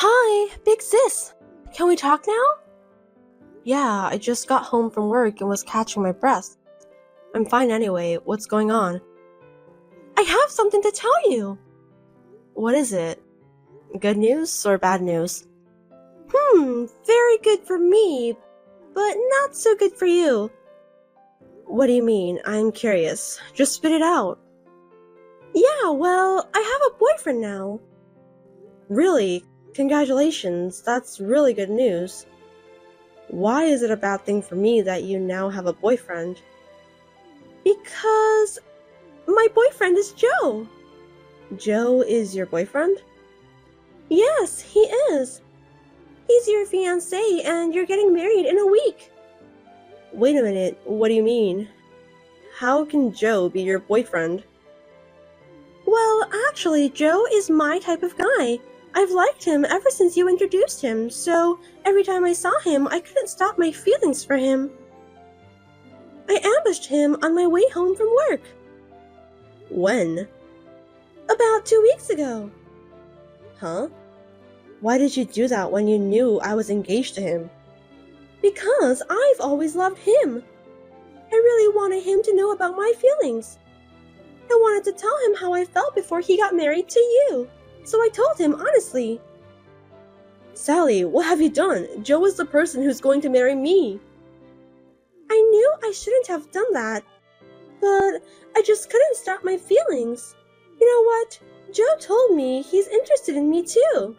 Hi, big sis. Can we talk now? Yeah, I just got home from work and was catching my breath. I'm fine anyway. What's going on? I have something to tell you. What is it? Good news or bad news? Very good for me, but not so good for you. What do you mean? I'm curious. Just spit it out. Yeah, well, I have a boyfriend now. Really? Congratulations. That's really good news. Why is it a bad thing for me that you now have a boyfriend? Because my boyfriend is Joe. Joe is your boyfriend? Yes, he is. He's your fiancé and you're getting married in a week. Wait a minute, what do you mean? How can Joe be your boyfriend? Well, actually, Joe is my type of guy. I've liked him ever since you introduced him, so every time I saw him, I couldn't stop my feelings for him. I ambushed him on my way home from work. When? About 2 weeks ago. Huh? Why did you do that when you knew I was engaged to him? Because I've always loved him. I really wanted him to know about my feelings. I wanted to tell him how I felt before he got married to you, so I told him honestly. Sally, what have you done? Joe is the person who's going to marry me. I knew I shouldn't have done that, but I just couldn't stop my feelings. You know what? Joe told me he's interested in me too.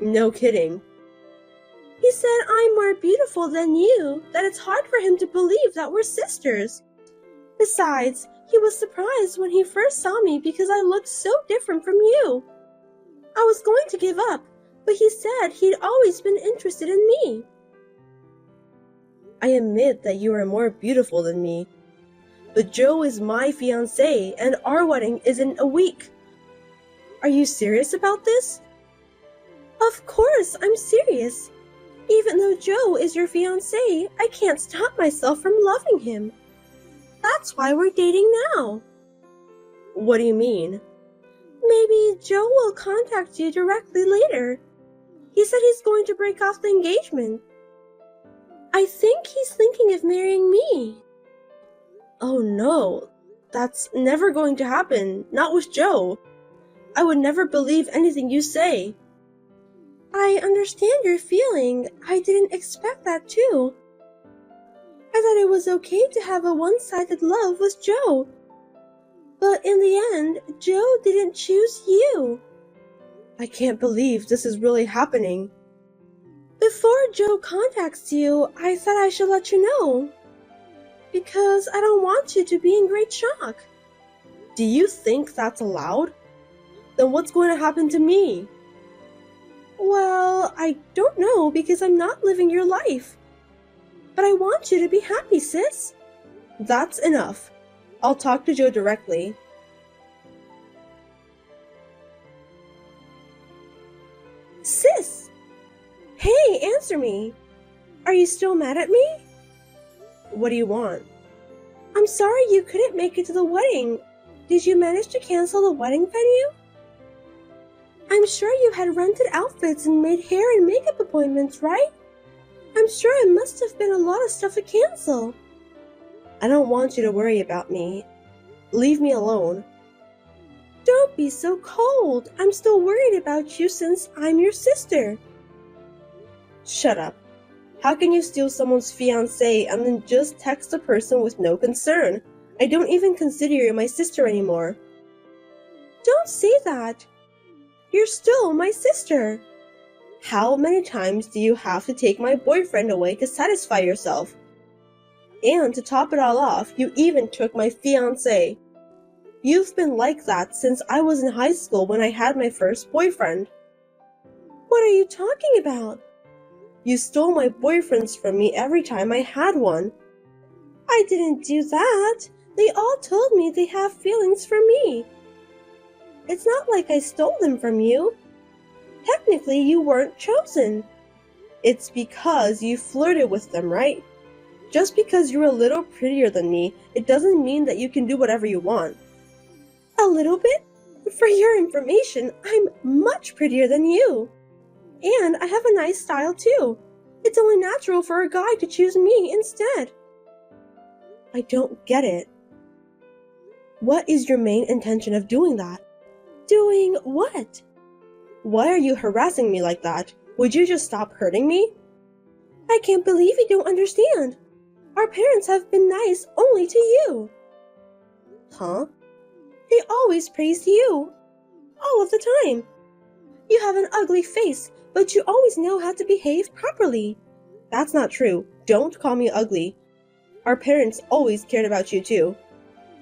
No kidding. He said I'm more beautiful than you, that it's hard for him to believe that we're sisters. Besides, he was surprised when he first saw me because I looked so different from you. I was going to give up, but he said he'd always been interested in me. I admit that you are more beautiful than me, but Joe is my fiancé and our wedding is in a week. Are you serious about this? Of course, I'm serious. Even though Joe is your fiancé, I can't stop myself from loving him. That's why we're dating now. What do you mean? Maybe Joe will contact you directly later. He said he's going to break off the engagement. I think he's thinking of marrying me. Oh no, that's never going to happen, not with Joe. I would never believe anything you say. I understand your feeling. I didn't expect that too. I thought it was okay to have a one-sided love with Joe. But in the end, Joe didn't choose you. I can't believe this is really happening. Before Joe contacts you, I thought I should let you know. Because I don't want you to be in great shock. Do you think that's allowed? Then what's going to happen to me? Well, I don't know because I'm not living your life. But I want you to be happy, sis. That's enough. I'll talk to Joe directly. Sis! Hey, answer me. Are you still mad at me? What do you want? I'm sorry you couldn't make it to the wedding. Did you manage to cancel the wedding venue? I'm sure you had rented outfits and made hair and makeup appointments, right? I'm sure it must have been a lot of stuff to cancel. I don't want you to worry about me. Leave me alone. Don't be so cold. I'm still worried about you since I'm your sister. Shut up. How can you steal someone's fiancé and then just text a person with no concern? I don't even consider you my sister anymore. Don't say that. You're still my sister. How many times do you have to take my boyfriend away to satisfy yourself? And to top it all off, you even took my fiancé. You've been like that since I was in high school when I had my first boyfriend. What are you talking about? You stole my boyfriends from me every time I had one. I didn't do that. They all told me they have feelings for me. It's not like I stole them from you. Technically, you weren't chosen. It's because you flirted with them, right? Just because you're a little prettier than me, it doesn't mean that you can do whatever you want. A little bit? For your information, I'm much prettier than you. And I have a nice style too. It's only natural for a guy to choose me instead. I don't get it. What is your main intention of doing that? Doing what? Why are you harassing me like that? Would you just stop hurting me? I can't believe you don't understand. Our parents have been nice only to you. Huh? They always praise you. All of the time. You have an ugly face, but you always know how to behave properly. That's not true. Don't call me ugly. Our parents always cared about you too.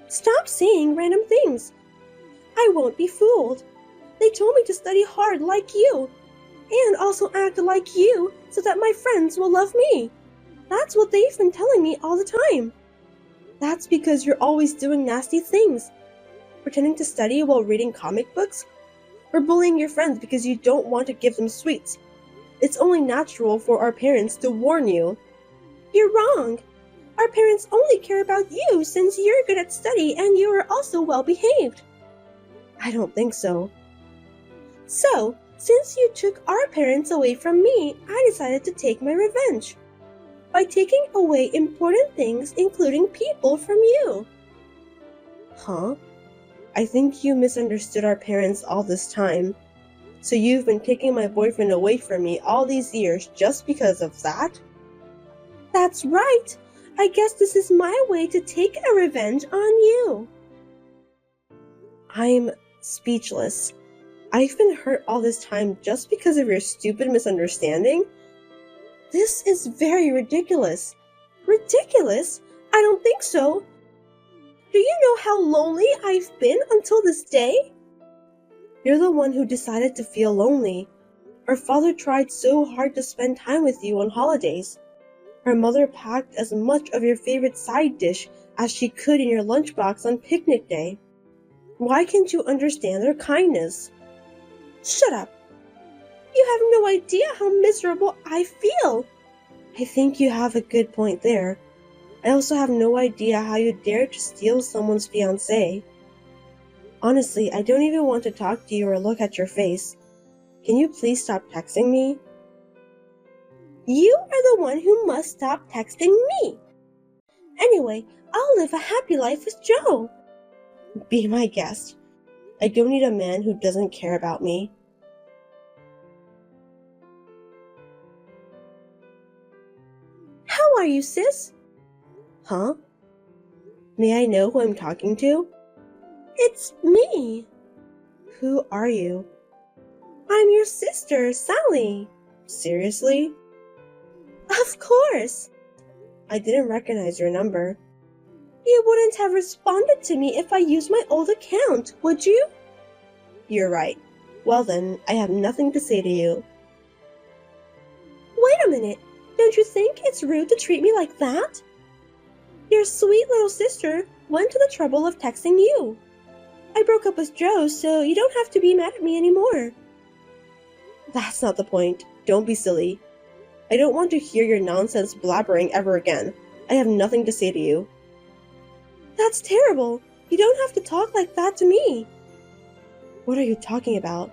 Stop saying random things. I won't be fooled. They told me to study hard like you, and also act like you so that my friends will love me. That's what they've been telling me all the time. That's because you're always doing nasty things, pretending to study while reading comic books, or bullying your friends because you don't want to give them sweets. It's only natural for our parents to warn you. You're wrong. Our parents only care about you since you're good at study and you are also well behaved. I don't think so. So, since you took our parents away from me, I decided to take my revenge by taking away important things, including people, from you. Huh? I think you misunderstood our parents all this time. So you've been taking my boyfriend away from me all these years just because of that? That's right. I guess this is my way to take a revenge on you. I'm speechless. I've been hurt all this time just because of your stupid misunderstanding? This is very ridiculous. Ridiculous? I don't think so. Do you know how lonely I've been until this day? You're the one who decided to feel lonely. Our father tried so hard to spend time with you on holidays. Our mother packed as much of your favorite side dish as she could in your lunchbox on picnic day. Why can't you understand their kindness? Shut up. You have no idea how miserable I feel. I think you have a good point there. I also have no idea how you dare to steal someone's fiancé. Honestly, I don't even want to talk to you or look at your face. Can you please stop texting me? You are the one who must stop texting me. Anyway, I'll live a happy life with Joe. Be my guest. I don't need a man who doesn't care about me. How are you, sis? Huh? May I know who I'm talking to? It's me. Who are you? I'm your sister, Sally. Seriously? Of course. I didn't recognize your number. You wouldn't have responded to me if I used my old account, would you? You're right. Well then, I have nothing to say to you. Wait a minute. Don't you think it's rude to treat me like that? Your sweet little sister went to the trouble of texting you. I broke up with Joe, so you don't have to be mad at me anymore. That's not the point. Don't be silly. I don't want to hear your nonsense blabbering ever again. I have nothing to say to you. That's terrible. You don't have to talk like that to me. What are you talking about?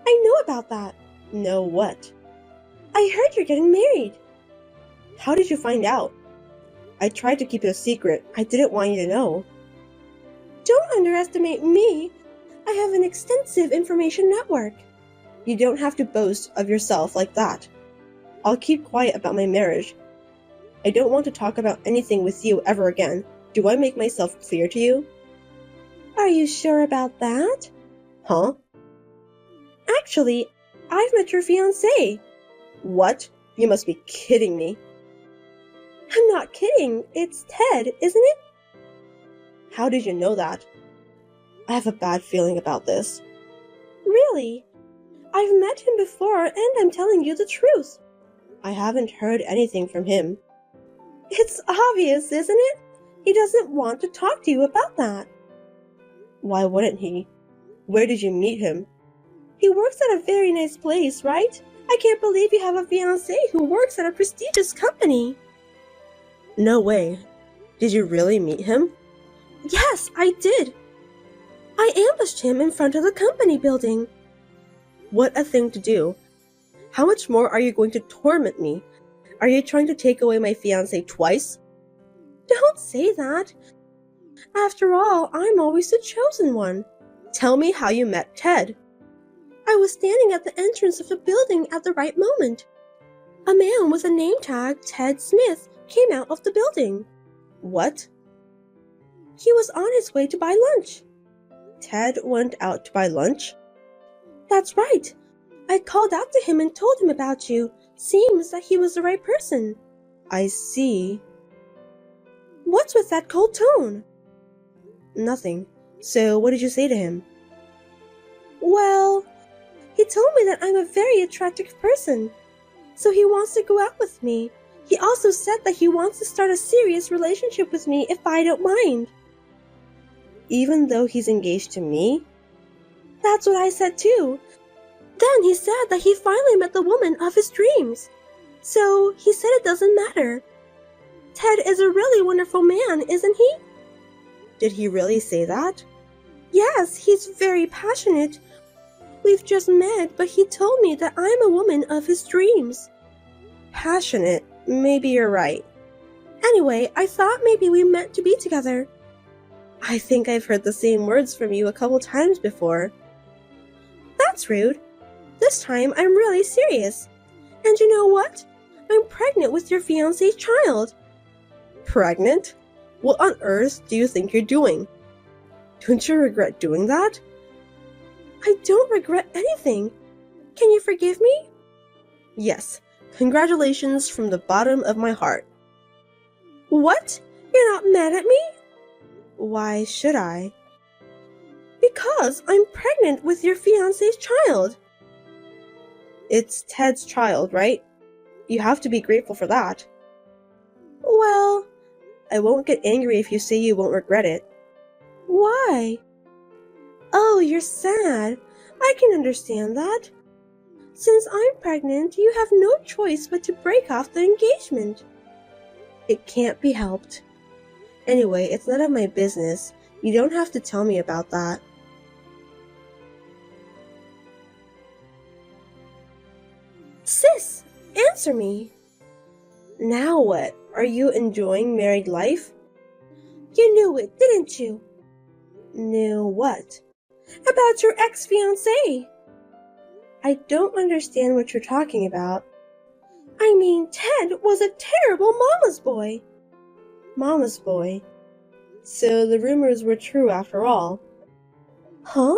I know about that. Know what? I heard you're getting married. How did you find out? I tried to keep it a secret. I didn't want you to know. Don't underestimate me. I have an extensive information network. You don't have to boast of yourself like that. I'll keep quiet about my marriage. I don't want to talk about anything with you ever again. Do I make myself clear to you? Are you sure about that? Huh? Actually, I've met your fiancé. What? You must be kidding me. I'm not kidding. It's Ted, isn't it? How did you know that? I have a bad feeling about this. Really? I've met him before and I'm telling you the truth. I haven't heard anything from him. It's obvious, isn't it? He doesn't want to talk to you about that. Why wouldn't he? Where did you meet him? He works at a very nice place, right? I can't believe you have a fiancé who works at a prestigious company. No way. Did you really meet him? Yes, I did. I ambushed him in front of the company building. What a thing to do. How much more are you going to torment me? Are you trying to take away my fiancé twice? Don't say that. After all, I'm always the chosen one. Tell me how you met Ted. I was standing at the entrance of the building at the right moment. A man with a name tag, Ted Smith, came out of the building. What? He was on his way to buy lunch. Ted went out to buy lunch? That's right. I called out to him and told him about you. Seems that he was the right person. I see. What's with that cold tone? Nothing. So what did you say to him? Well, he told me that I'm a very attractive person, so he wants to go out with me. He also said that he wants to start a serious relationship with me if I don't mind. Even though he's engaged to me? That's what I said too. Then he said that he finally met the woman of his dreams. So he said it doesn't matter. Ted is a really wonderful man, isn't he? Did he really say that? Yes, he's very passionate. We've just met, but he told me that I'm a woman of his dreams. Passionate? Maybe you're right. Anyway, I thought maybe we meant to be together. I think I've heard the same words from you a couple times before. That's rude. This time I'm really serious. And you know what? I'm pregnant with your fiancé's child. Pregnant? What on earth do you think you're doing? Don't you regret doing that? I don't regret anything. Can you forgive me? Yes. Congratulations from the bottom of my heart. What? You're not mad at me? Why should I? Because I'm pregnant with your fiancé's child. It's Ted's child, right? You have to be grateful for that. Well, I won't get angry if you say you won't regret it. Why? Oh, you're sad. I can understand that. Since I'm pregnant, you have no choice but to break off the engagement. It can't be helped. Anyway, it's none of my business. You don't have to tell me about that. Sis, answer me. Now what? Are you enjoying married life? You knew it, didn't you? Knew what? About your ex-fiancé. I don't understand what you're talking about. I mean, Ted was a terrible mama's boy. Mama's boy. So the rumors were true after all. Huh?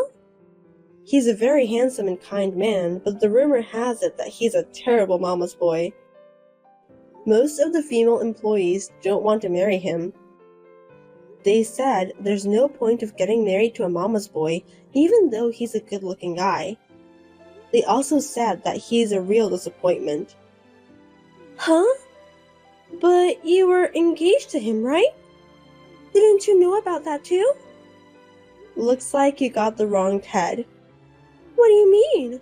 He's a very handsome and kind man, but the rumor has it that he's a terrible mama's boy. Most of the female employees don't want to marry him. They said there's no point of getting married to a mama's boy, even though he's a good-looking guy. They also said that he's a real disappointment. Huh? But you were engaged to him, right? Didn't you know about that too? Looks like you got the wrong Ted. What do you mean?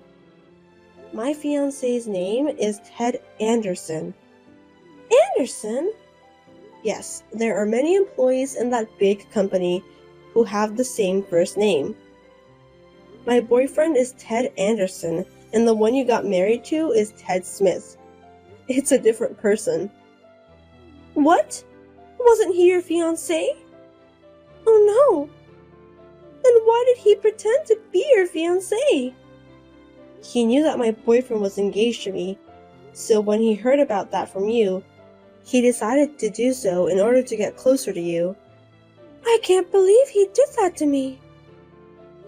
My fiancé's name is Ted Anderson. Anderson? Yes, there are many employees in that big company who have the same first name. My boyfriend is Ted Anderson, and the one you got married to is Ted Smith. It's a different person. What? Wasn't he your fiancé? Oh no. Then why did he pretend to be your fiancé? He knew that my boyfriend was engaged to me, so when he heard about that from you, he decided to do so in order to get closer to you. I can't believe he did that to me.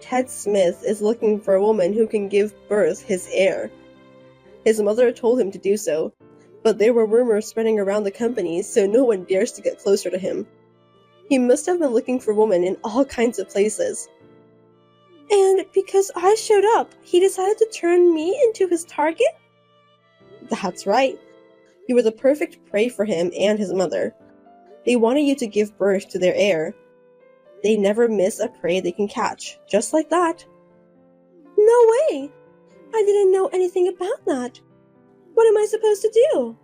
Ted Smith is looking for a woman who can give birth his heir. His mother told him to do so, but there were rumors spreading around the company, so no one dares to get closer to him. He must have been looking for women in all kinds of places. And because I showed up, he decided to turn me into his target? That's right. You were the perfect prey for him and his mother. They wanted you to give birth to their heir. They never miss a prey they can catch, just like that. No way! I didn't know anything about that. What am I supposed to do?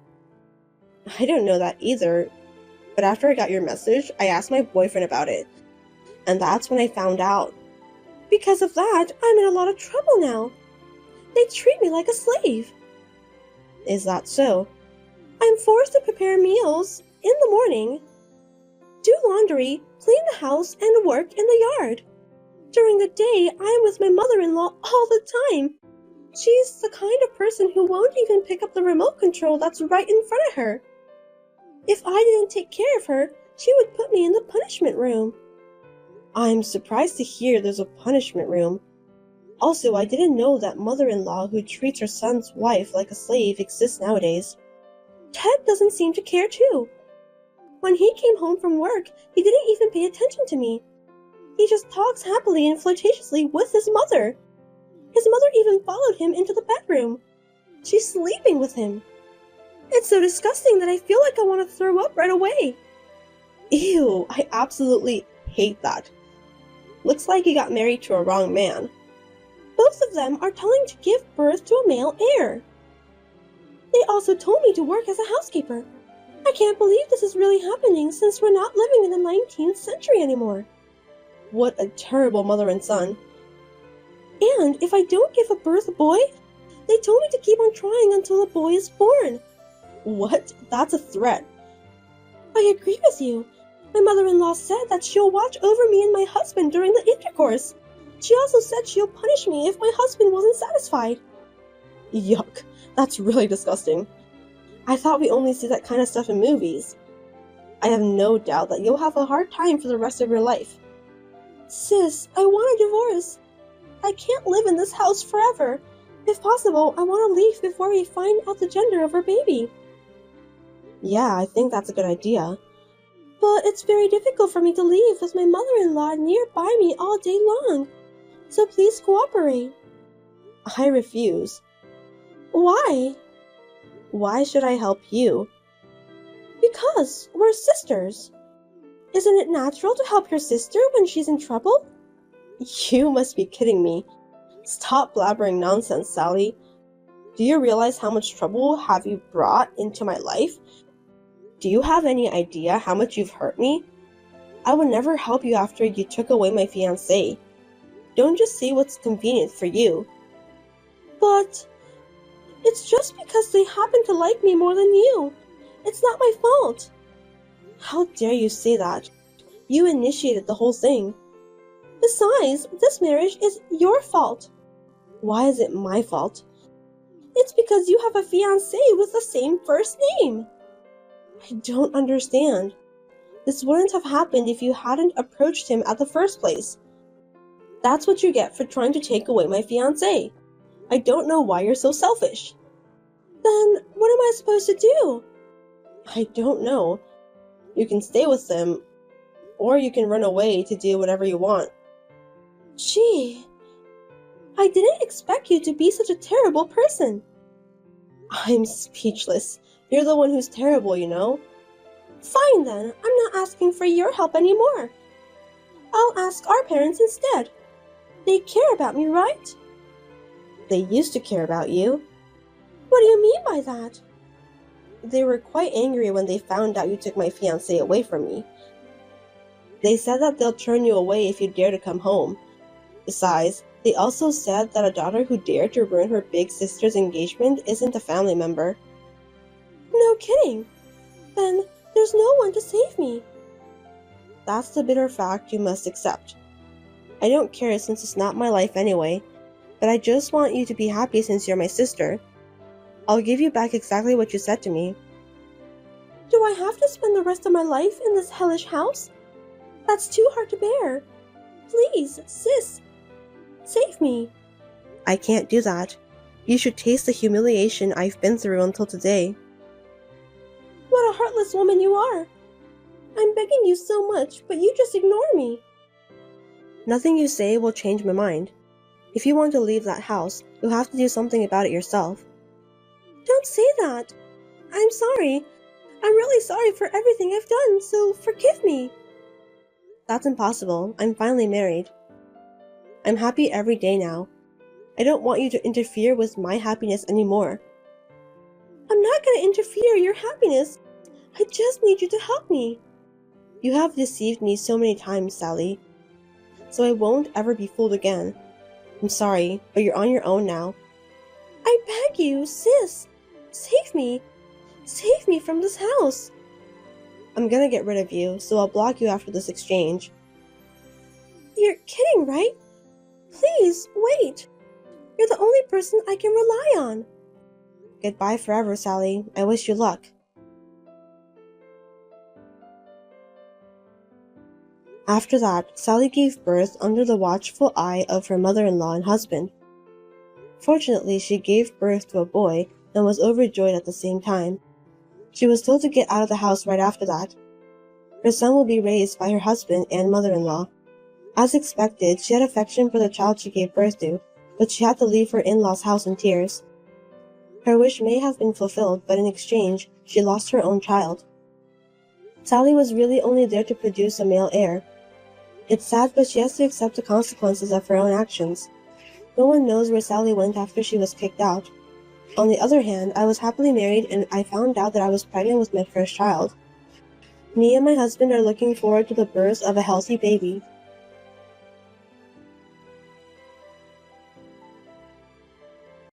I don't know that either, but after I got your message, I asked my boyfriend about it, and that's when I found out. Because of that, I'm in a lot of trouble now. They treat me like a slave. Is that so? I'm forced to prepare meals in the morning, do laundry, clean the house, and work in the yard. During the day, I am with my mother-in-law all the time. She's the kind of person who won't even pick up the remote control that's right in front of her. If I didn't take care of her, she would put me in the punishment room. I'm surprised to hear there's a punishment room. Also, I didn't know that mother-in-law who treats her son's wife like a slave exists nowadays. Ted doesn't seem to care too. When he came home from work, he didn't even pay attention to me. He just talks happily and flirtatiously with his mother. His mother even followed him into the bedroom. She's sleeping with him. It's so disgusting that I feel like I want to throw up right away. Ew, I absolutely hate that. Looks like you got married to a wrong man. Both of them are telling to give birth to a male heir. They also told me to work as a housekeeper. I can't believe this is really happening since we're not living in the 19th century anymore. What a terrible mother and son. And if I don't give a birth a boy, they told me to keep on trying until a boy is born. What? That's a threat. I agree with you. My mother-in-law said that she'll watch over me and my husband during the intercourse. She also said she'll punish me if my husband wasn't satisfied. Yuck, that's really disgusting. I thought we only see that kind of stuff in movies. I have no doubt that you'll have a hard time for the rest of your life. Sis, I want a divorce. I can't live in this house forever. If possible, I want to leave before we find out the gender of our baby. Yeah, I think that's a good idea. But it's very difficult for me to leave with my mother-in-law nearby me all day long. So please cooperate. I refuse. Why? Why should I help you? Because we're sisters. Isn't it natural to help your sister when she's in trouble? You must be kidding me. Stop blabbering nonsense, Sally. Do you realize how much trouble have you brought into my life? Do you have any idea how much you've hurt me? I would never help you after you took away my fiancé. Don't just say what's convenient for you. But it's just because they happen to like me more than you. It's not my fault. How dare you say that? You initiated the whole thing. Besides, this marriage is your fault. Why is it my fault? It's because you have a fiancé with the same first name. I don't understand. This wouldn't have happened if you hadn't approached him at the first place. That's what you get for trying to take away my fiancé. I don't know why you're so selfish. Then what am I supposed to do? I don't know. You can stay with them, or you can run away to do whatever you want. Gee, I didn't expect you to be such a terrible person. I'm speechless. You're the one who's terrible, you know. Fine then, I'm not asking for your help anymore. I'll ask our parents instead. They care about me, right? They used to care about you. What do you mean by that? They were quite angry when they found out you took my fiancé away from me. They said that they'll turn you away if you dare to come home. Besides, they also said that a daughter who dared to ruin her big sister's engagement isn't a family member. No kidding. Then there's no one to save me. That's the bitter fact you must accept. I don't care since it's not my life anyway, but I just want you to be happy since you're my sister. I'll give you back exactly what you said to me. Do I have to spend the rest of my life in this hellish house? That's too hard to bear. Please, sis, save me. I can't do that. You should taste the humiliation I've been through until today. What a heartless woman you are. I'm begging you so much, but you just ignore me. Nothing you say will change my mind. If you want to leave that house, you'll have to do something about it yourself. Don't say that. I'm sorry. I'm really sorry for everything I've done, so forgive me. That's impossible. I'm finally married. I'm happy every day now. I don't want you to interfere with my happiness anymore. I'm not going to interfere in your happiness. I just need you to help me. You have deceived me so many times, Sally. So I won't ever be fooled again. I'm sorry, but you're on your own now. I beg you, sis. Save me! Save me from this house! I'm gonna get rid of you, so I'll block you after this exchange. You're kidding, right? Please, wait! You're the only person I can rely on. Goodbye forever, Sally. I wish you luck. After that, Sally gave birth under the watchful eye of her mother-in-law and husband. Fortunately, she gave birth to a boy and was overjoyed at the same time. She was told to get out of the house right after that. Her son will be raised by her husband and mother-in-law. As expected, she had affection for the child she gave birth to, but she had to leave her in-laws' house in tears. Her wish may have been fulfilled, but in exchange, she lost her own child. Sally was really only there to produce a male heir. It's sad, but she has to accept the consequences of her own actions. No one knows where Sally went after she was kicked out. On the other hand, I was happily married and I found out that I was pregnant with my first child. Me and my husband are looking forward to the birth of a healthy baby.